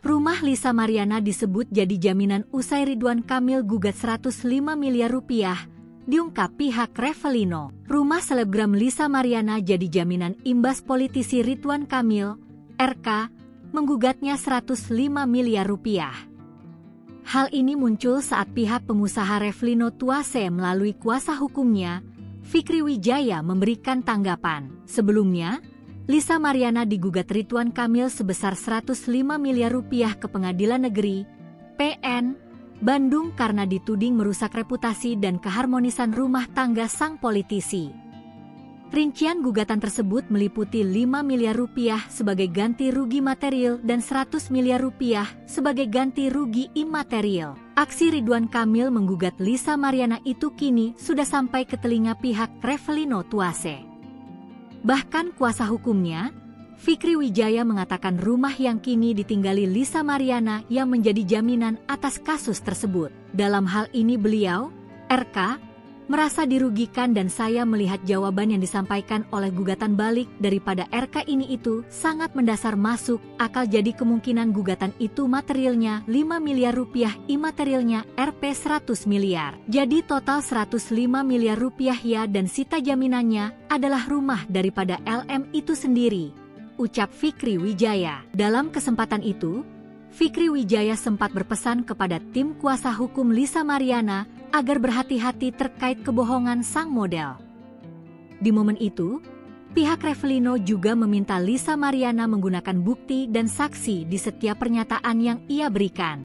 Rumah Lisa Mariana disebut jadi jaminan usai Ridwan Kamil gugat 105 miliar rupiah, diungkap pihak Revelino. Rumah selebgram Lisa Mariana jadi jaminan imbas politisi Ridwan Kamil, RK, menggugatnya 105 miliar rupiah. Hal ini muncul saat pihak pengusaha Revelino Tuase melalui kuasa hukumnya, Fikri Wijaya, memberikan tanggapan. Sebelumnya, Lisa Mariana digugat Ridwan Kamil sebesar 105 miliar rupiah ke Pengadilan Negeri PN Bandung karena dituding merusak reputasi dan keharmonisan rumah tangga sang politisi. Rincian gugatan tersebut meliputi 5 miliar rupiah sebagai ganti rugi material dan 100 miliar rupiah sebagai ganti rugi imaterial. Aksi Ridwan Kamil menggugat Lisa Mariana itu kini sudah sampai ke telinga pihak Revelino Tuase. Bahkan kuasa hukumnya, Fikri Wijaya, mengatakan rumah yang kini ditinggali Lisa Mariana yang menjadi jaminan atas kasus tersebut. Dalam hal ini beliau, RK, merasa dirugikan dan saya melihat jawaban yang disampaikan oleh gugatan balik daripada RK ini itu sangat mendasar masuk akal, jadi kemungkinan gugatan itu materialnya 5 miliar rupiah, imaterialnya Rp 100 miliar. Jadi total 105 miliar rupiah ya, dan sita jaminannya adalah rumah daripada LM itu sendiri, ucap Fikri Wijaya. Dalam kesempatan itu, Fikri Wijaya sempat berpesan kepada tim kuasa hukum Lisa Mariana agar berhati-hati terkait kebohongan sang model. Di momen itu, pihak Revelino juga meminta Lisa Mariana menggunakan bukti dan saksi di setiap pernyataan yang ia berikan.